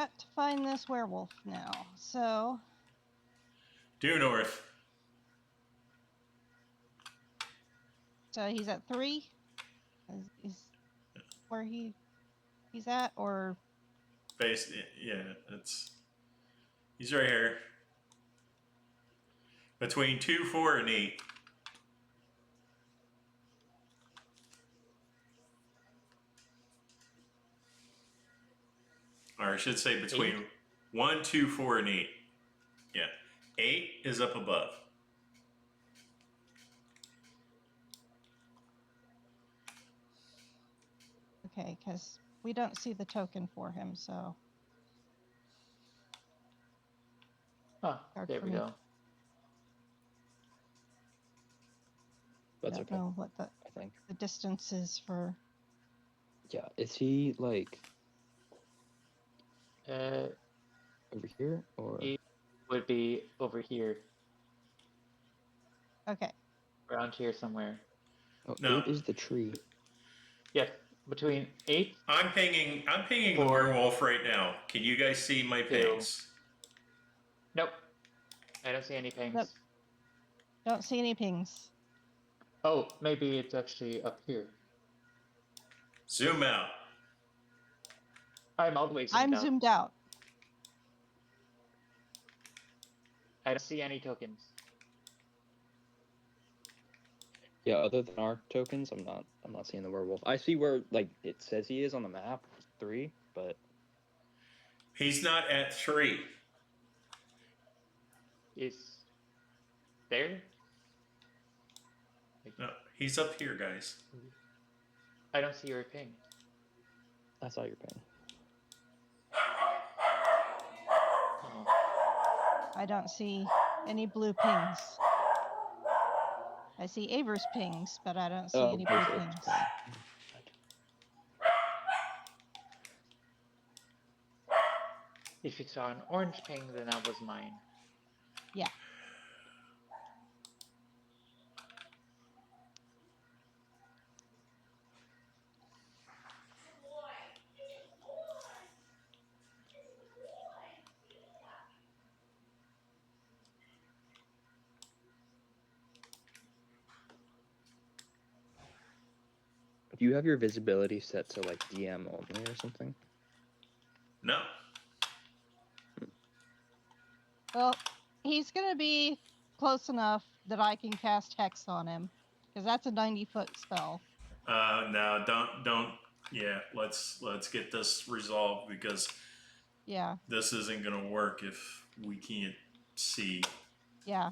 got to find this werewolf now, so... Due north. So he's at 3? Is where he's at, or... Yeah, he's right here. Between 2, 4, and 8. Or I should say between 8? 1, 2, 4, and 8. Yeah. 8 is up above. Okay, because we don't see the token for him, so... Oh, there we go. That's I don't know what I think. the distance is for... Yeah, is he like over here or? He would be over here, Okay. around here somewhere. Oh, No. 8 is the tree. Yes, between 8. I'm pinging the 4, werewolf right now. Can you guys see my 2. pings? Nope. I don't see any pings. Nope. Don't see any pings. Oh, maybe it's actually up here. Zoom out. I'm all the way zoomed out. Zoomed out. I don't see any tokens. Yeah, other than our tokens, I'm not seeing the werewolf. I see where like it says he is on the map, 3, but He's not at 3. Is there? No, he's up here, guys. I don't see your ping. I saw your ping. Oh. I don't see any blue pings. I see Aver's pings, but I don't see any blue pings. If you saw an orange ping, then that was mine. Yeah. Do you have your visibility set to like DM only or something? No. Well, he's going to be close enough that I can cast Hex on him, because that's a 90-foot spell. No, don't. Yeah, let's get this resolved because yeah, this isn't gonna work if we can't see. Yeah.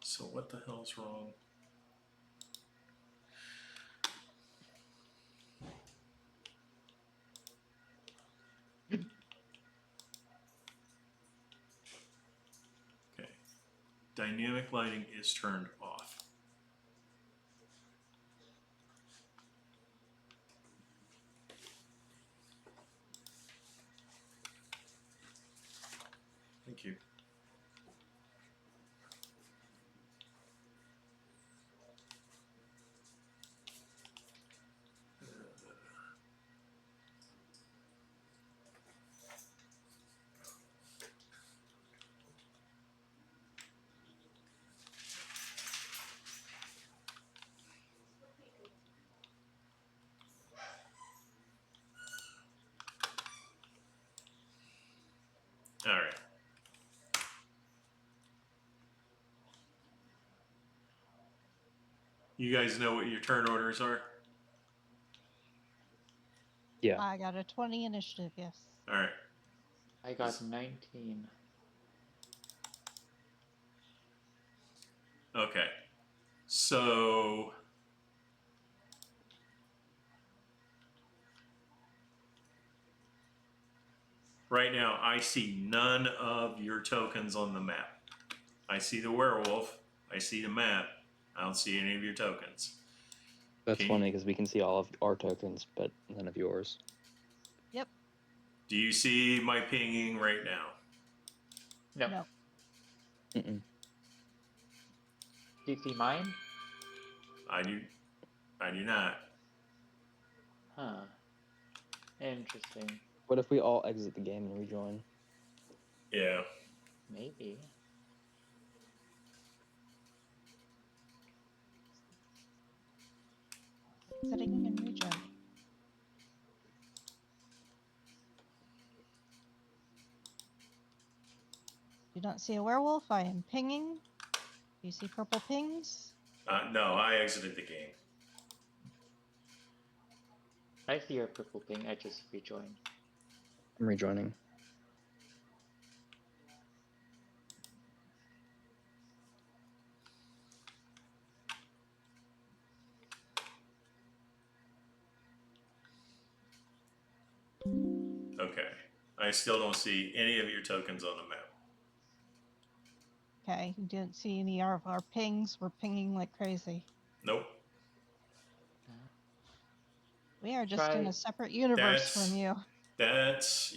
So what the hell's wrong? Okay. Dynamic lighting is turned off. Thank you. All right. You guys know what your turn orders are? Yeah. I got a 20 initiative, yes. All right. I got 19. Okay. So right now I see none of your tokens on the map. I see the werewolf. I see the map. I don't see any of your tokens. That's Can funny because we can see all of our tokens, but none of yours. Yep. Do you see my pinging right now? No. No. Mm-mm. Do you see mine? I do. I do not. Huh. Interesting. What if we all exit the game and rejoin? Yeah. Maybe. Exiting and rejoining. Do not see a werewolf. I am pinging. Do you see purple pings? No, I exited the game. I see your purple ping. I just rejoined. I'm rejoining. Okay. I still don't see any of your tokens on the map. Okay, you didn't see any of our pings. We're pinging like crazy. Nope. We are just in Try. a separate universe from you. That's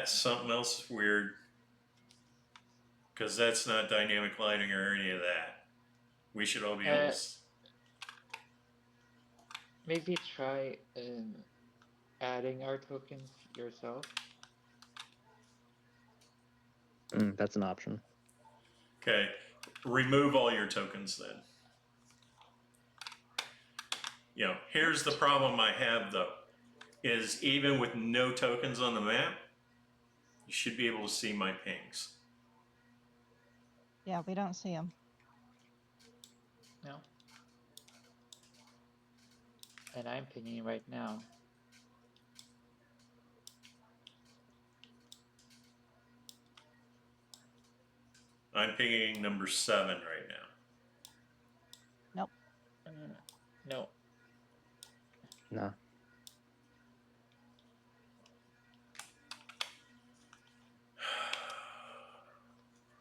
something else weird. Because that's not dynamic lighting or any of that. We should all be able to. Maybe try adding our tokens yourself. That's an option. Okay. Remove all your tokens then. You know, here's the problem I have though. Is even with no tokens on the map, you should be able to see my pings. Yeah, we don't see them. No. And I'm pinging right now. I'm pinging number 7 right now. Nope. No. Nah.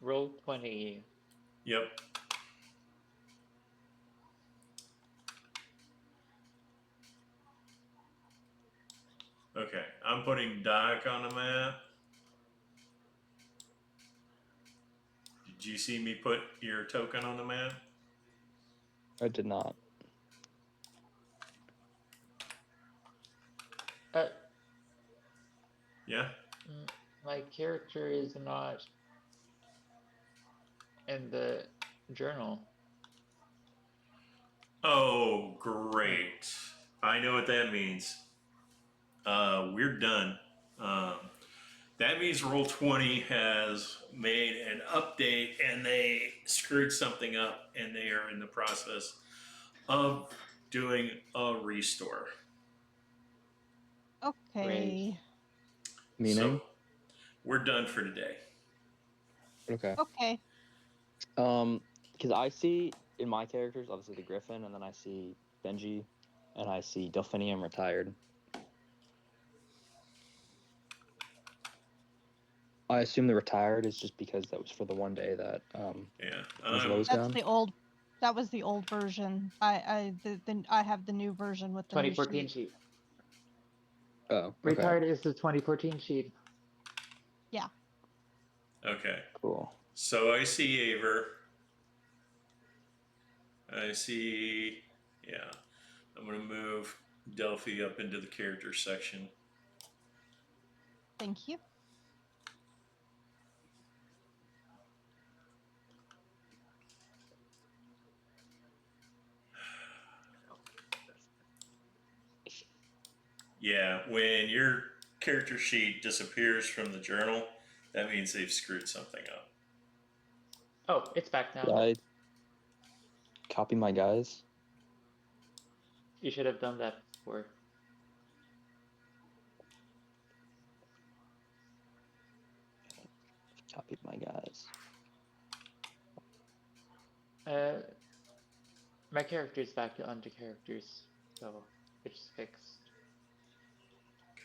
Roll 20. Yep. Okay, I'm putting Doc on the map. Did you see me put your token on the map? I did not. Yeah? My character is not in the journal. Oh, great. I know what that means. We're done. That means Roll20 has made an update and they screwed something up and they are in the process of doing a restore. Okay. Meaning? So we're done for today. Okay. Okay. Because I see in my characters, obviously the griffin, and then I see Benji, and I see Delphinium retired. I assume the retired is just because that was for the one day that Yeah. Angelo's That's gone. the old. That was the old version. I have the new version with the new 2014 sheet. sheet. Oh, okay. Retired is the 2014 sheet. Yeah. Okay. Cool. So I see Aver. I see, yeah. I'm going to move Delphi up into the character section. Thank you. Yeah, when your character sheet disappears from the journal, that means they've screwed something up. Oh, it's back now. Did I copy my guys? You should have done that before. Copied my guys. My character is back onto characters, so it's fixed.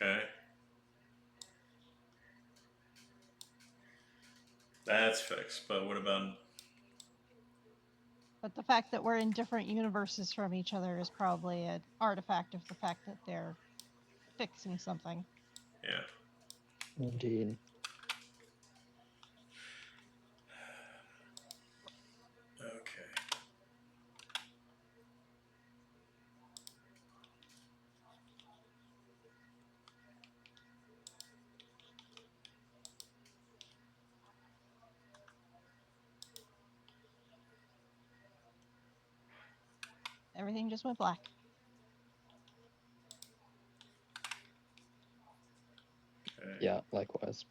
Okay. That's fixed, but what about... But the fact that we're in different universes from each other is probably an artifact of the fact that they're fixing something. Yeah. Indeed. Okay. Everything just went black. Okay. Yeah, likewise.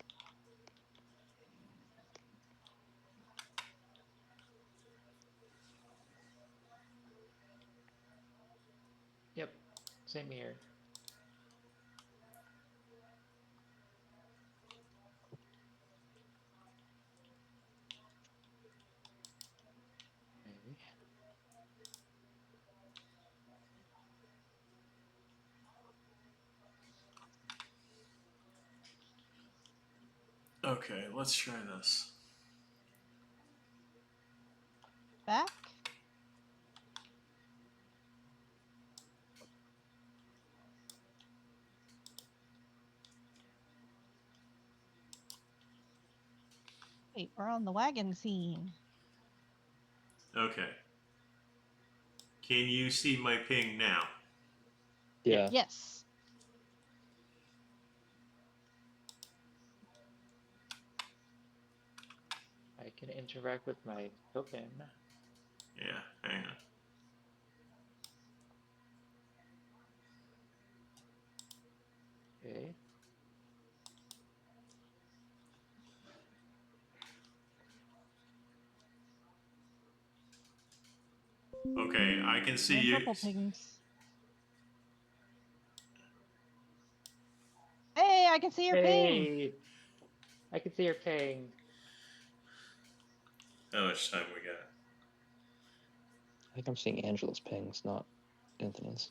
Yep. Same here. Okay. Okay, let's try this. Back? Wait, we're on the wagon scene. Okay. Can you see my ping now? Yeah. Yes. I can interact with my token. Yeah, hang on. Okay. Okay, I can see No you. purple pings. Hey, I can see your ping. Hey! I can see your ping. How much time we got? I think I'm seeing Angela's pings, not Anthony's.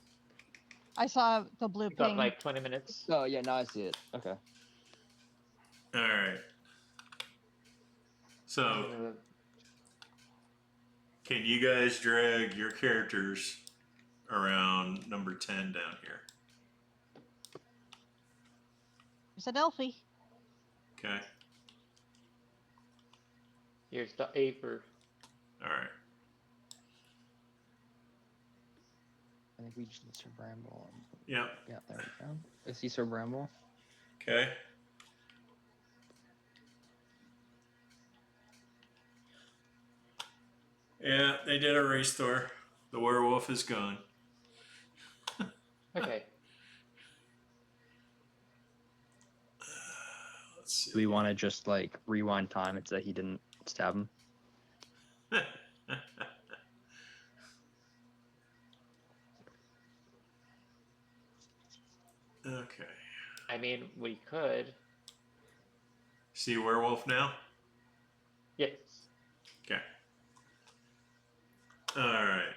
I saw the blue We got ping. like 20 minutes. Oh, yeah, now I see it. Okay. All right. So, Uh, can you guys drag your characters around number 10 down here? There's an Elfie. Okay. here's the Aper. All right. I think we just need Sir Bramble. Yep. Yeah, there we go. Is he Sir Bramble? Okay. Yeah, they did a restore. The werewolf is gone. Okay. Let's see. Do we want to just like rewind time and say he didn't stab him? Okay. I mean, we could. See werewolf now? Yes. Okay. All right.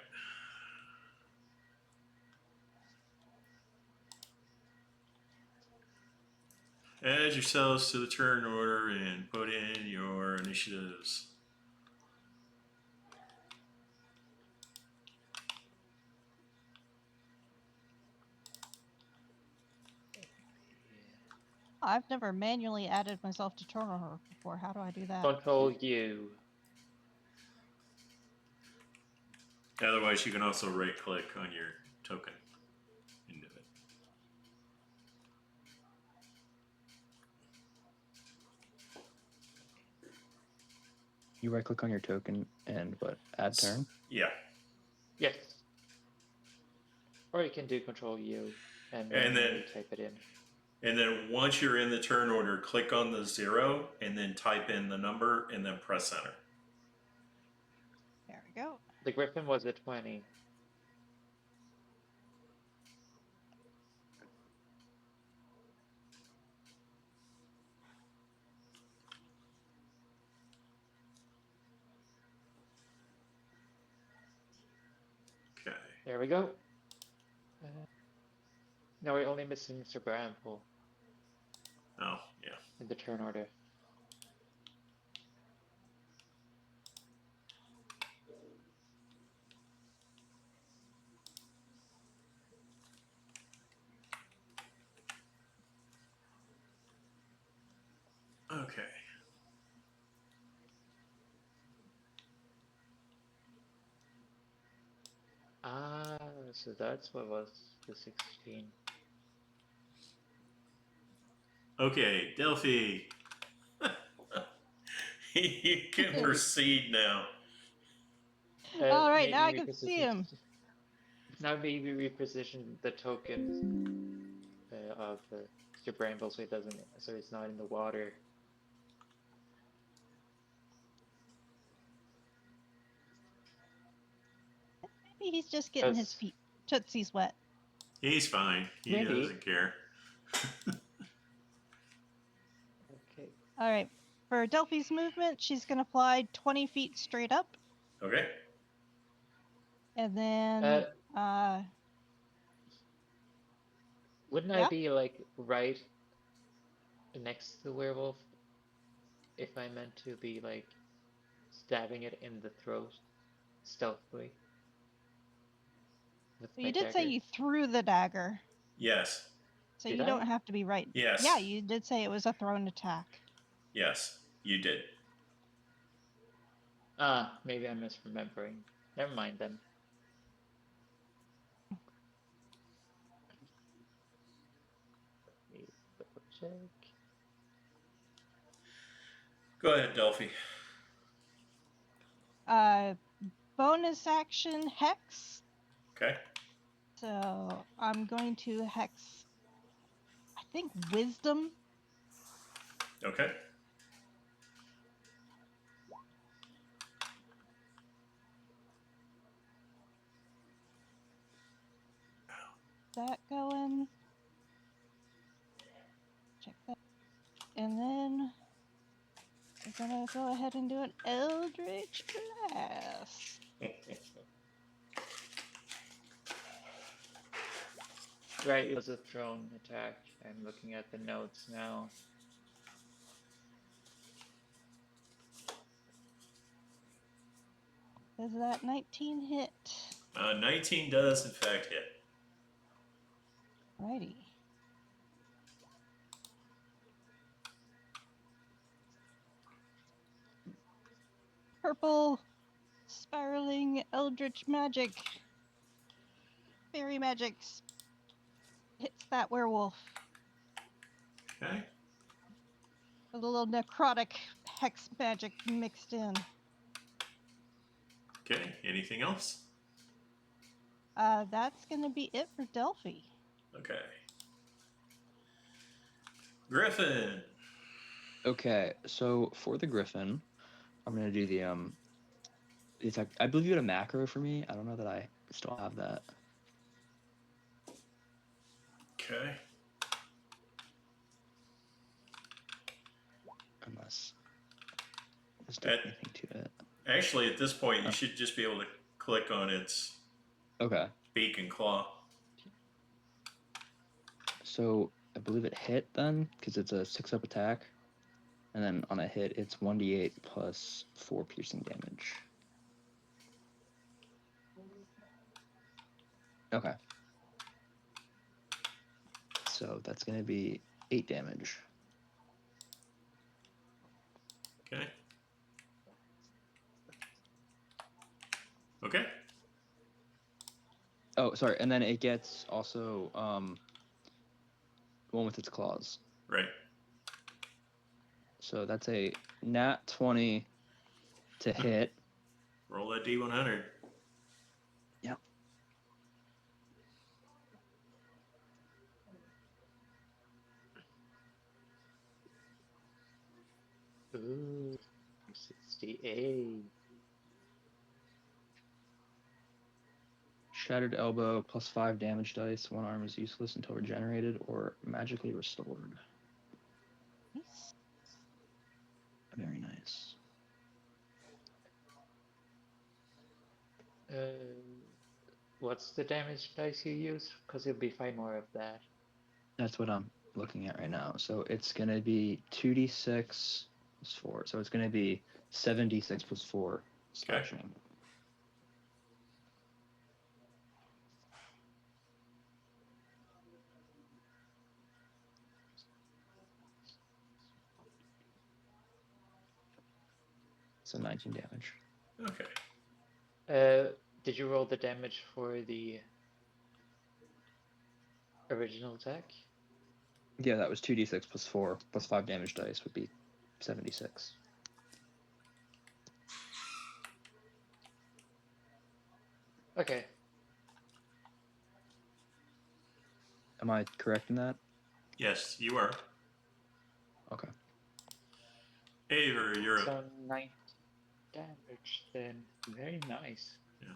Add yourselves to the turn order and put in your initiatives. I've never manually added myself to turn order before. How do I do that? Control U. Otherwise, you can also right click on your token into it. You right click on your token and what? Add turn? Yeah. Yes. Or you can do Control U and And then- type it in. And then once you're in the turn order, click on the 0 and then type in the number and then press enter. There we go. The griffin was at 20. Okay. There we go. Now we're only missing Sir Bramble Oh, yeah. in the turn order. Okay. Ah, so that's what was the 16. Okay, Delphi. You can proceed now. All right, now Maybe I can see reposition. him. Now maybe reposition the token of Sir Bramble so it doesn't, so it's not in the water. Maybe he's just getting his Because feet tootsies wet. He's fine. He maybe. doesn't care. Okay. All right. For Delphi's movement, she's going to fly 20 feet straight up. Okay. And then, Wouldn't I yeah, be like right next to the werewolf if I meant to be like stabbing it in the throat stealthily with well, my you did say dagger? you threw the dagger, Yes. so Did you I? don't have to be right. Yeah, Yes. you did say it was a thrown attack. Yes. You did. Ah, maybe I'm misremembering. Never mind then. Let me double check. Go ahead, Delphi. Bonus action hex. Okay. So I'm going to hex, I think, wisdom. Okay. That going. Check that. And then we're going to go ahead and do an Eldritch Blast. Right, it was a thrown attack. I'm looking at the notes now. Does that 19 hit? 19 does, in fact, hit. Righty. Purple spiraling eldritch magic. Fairy magic hits that werewolf. Okay. With a little necrotic hex magic mixed in. Okay. Anything else? That's gonna be it for Delphi. Okay. Griffin. Okay, so for the griffin, I'm gonna do the attack. I believe you had a macro for me. I don't know that I still have that. Okay. Unless does do At, anything to it. actually, at this point, you Oh. should just be able to click on its Okay, beak and claw. so I believe it hit then because it's a 6-up attack, and then on a hit it's 1d8 plus 4 piercing damage. Okay, so that's gonna be 8 damage. Okay. Okay. Oh, sorry, and then it gets also one with its claws. Right. So that's a nat 20 to hit. Roll that D100. Yep. Ooh, 68. Shattered elbow plus 5 damage dice. One arm is useless until regenerated or magically restored. Nice. Very nice. What's the damage dice you use? Because it'll be 5 more of that. That's what I'm looking at right now. So it's going to be 2d6 plus 4. So it's going to be 7d6 plus 4 slashing. So 19 damage. Okay. Did you roll the damage for the original attack? Yeah, that was 2d6 plus 4 plus 5 damage dice would be 76. Okay. Am I correct in that? Yes, you are. Okay. Aver, you're up. So 9 damage then. Very nice. Yeah.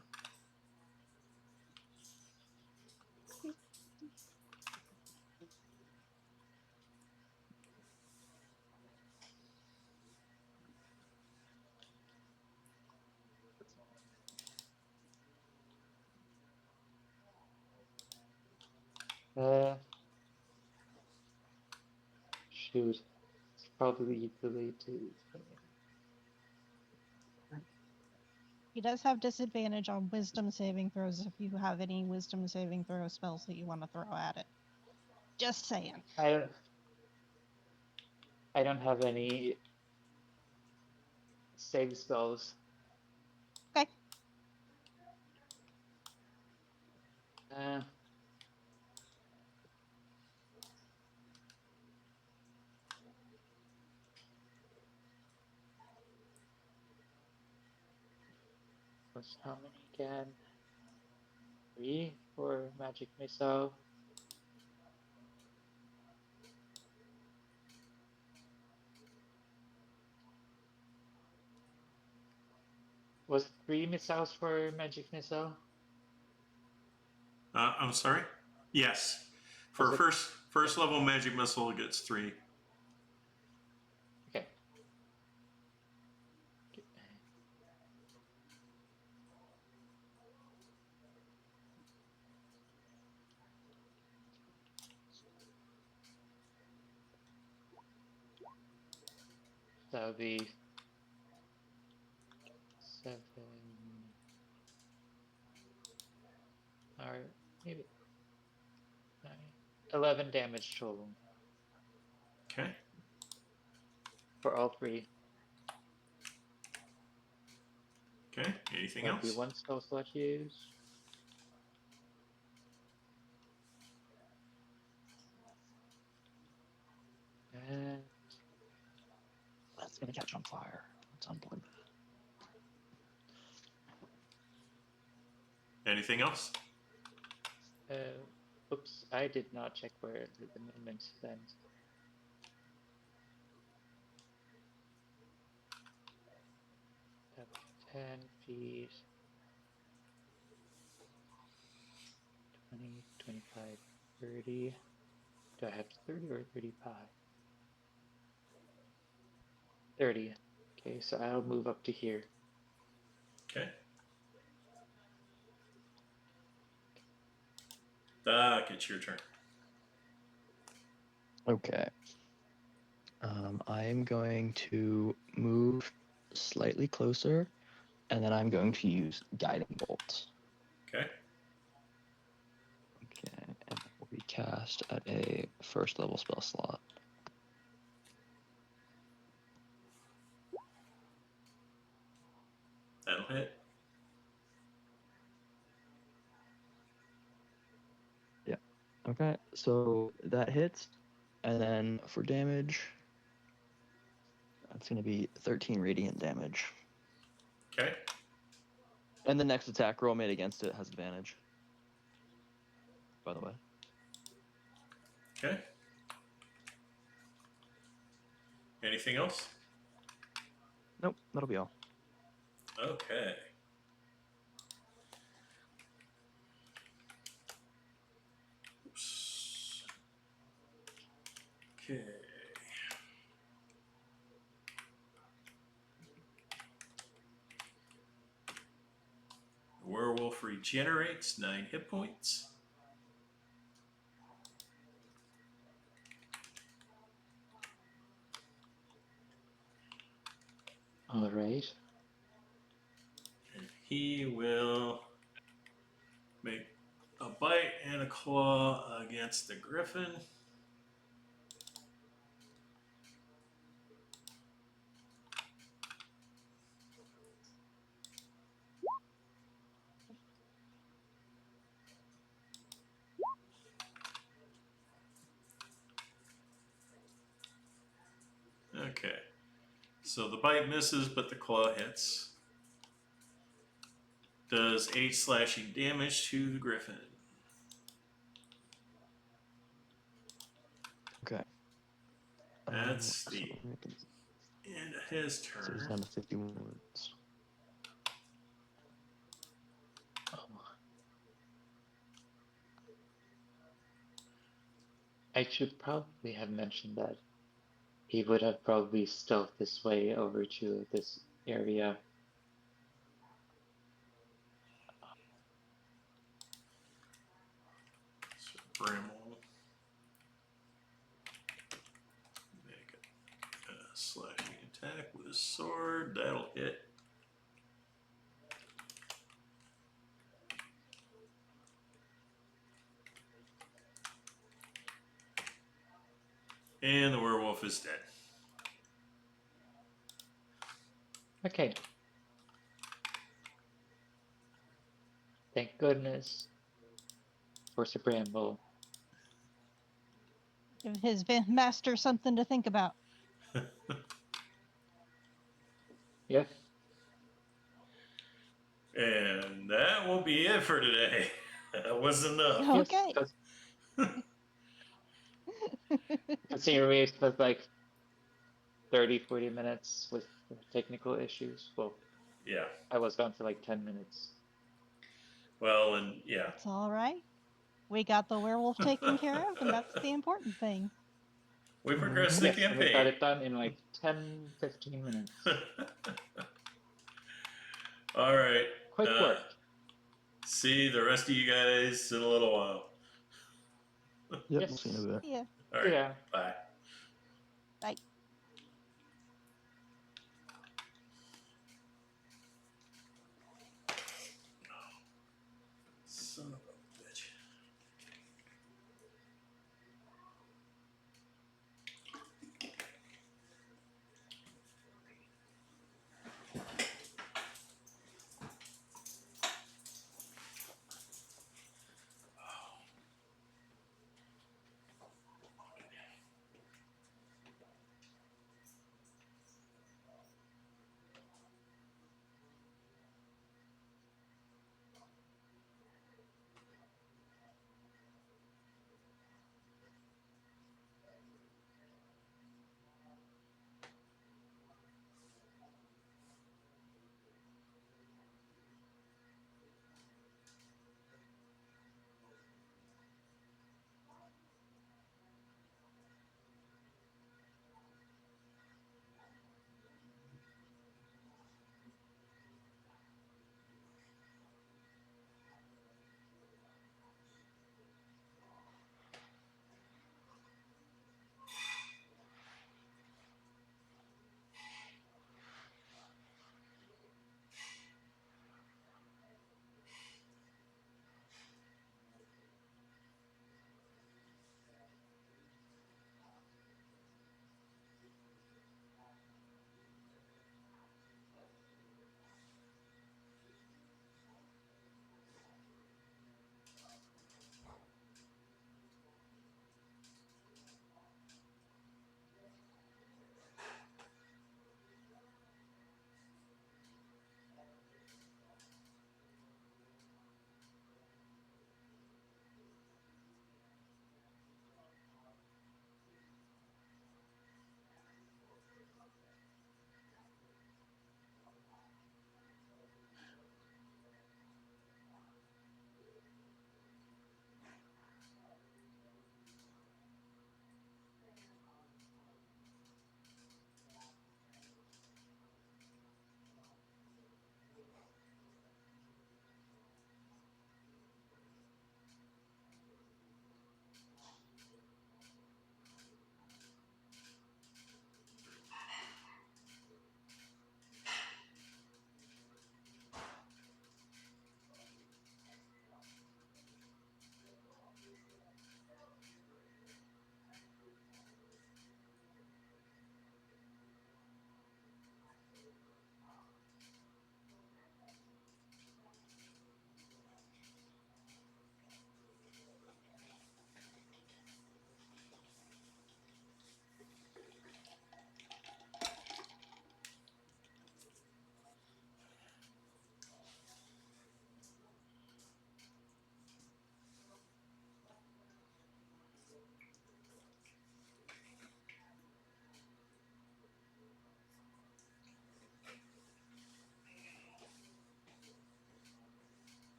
Shoot. It's probably too late to. He does have disadvantage on wisdom saving throws if you have any wisdom saving throw spells that you want to throw at it. Just saying. I don't have any save spells. Okay. Uh, plus how many again? 3 for magic missile. Was it 3 missiles for magic missile? I'm sorry? Yes. For Was it- first level magic missile, it gets 3. Okay. That would be 7, or maybe 9, 11 damage total Okay. for all 3. Okay. Anything That would be else? 1 spell slot use. And That's gonna catch on fire at some point. Anything else? oops, I did not check where the movement ends. Up 10 feet, 20, 25, 30. Do I have 30 or 35? 30. Okay, so I'll move up to here. Okay. Doc, it's your turn. Okay. I'm going to move slightly closer, and then I'm going to use Guiding Bolt. Okay. Okay, and it will be cast at a first level spell slot. That'll hit. Yeah. Okay, so that hits, and then for damage, that's going to be 13 radiant damage. Okay. And the next attack roll made against it has advantage, by the way. Okay. Anything else? Nope, that'll be all. Okay. Oops. Okay. The werewolf regenerates 9 hit points. All right. And he will make a bite and a claw against the griffin. So the bite misses, but the claw hits. Does 8 slashing damage to the griffin. Okay. That's So the end of his so he's turn. down to 51 wounds. Oh. I should probably have mentioned that he would have probably stealthed his way over to this area. Sir Bramble. Make a slashing attack with his sword. That'll hit. And the werewolf is dead. Okay. Thank goodness for Sir Bramble. Give his master something to think about. Yeah. And that will be it for today. That was enough. Okay. Yes, considering we spent like 30-40 minutes with technical issues. Well, Yeah. I was gone for like 10 minutes. Well, and yeah. It's all right. We got the werewolf taken care of, and that's the important thing. We progressed the Yes, and we got campaign. it done in like 10-15 minutes. All right. Quick work. See the rest of you guys in a little while. Yep, Yes. we'll see you in a bit. Yeah. All right. Yeah. Bye. Bye.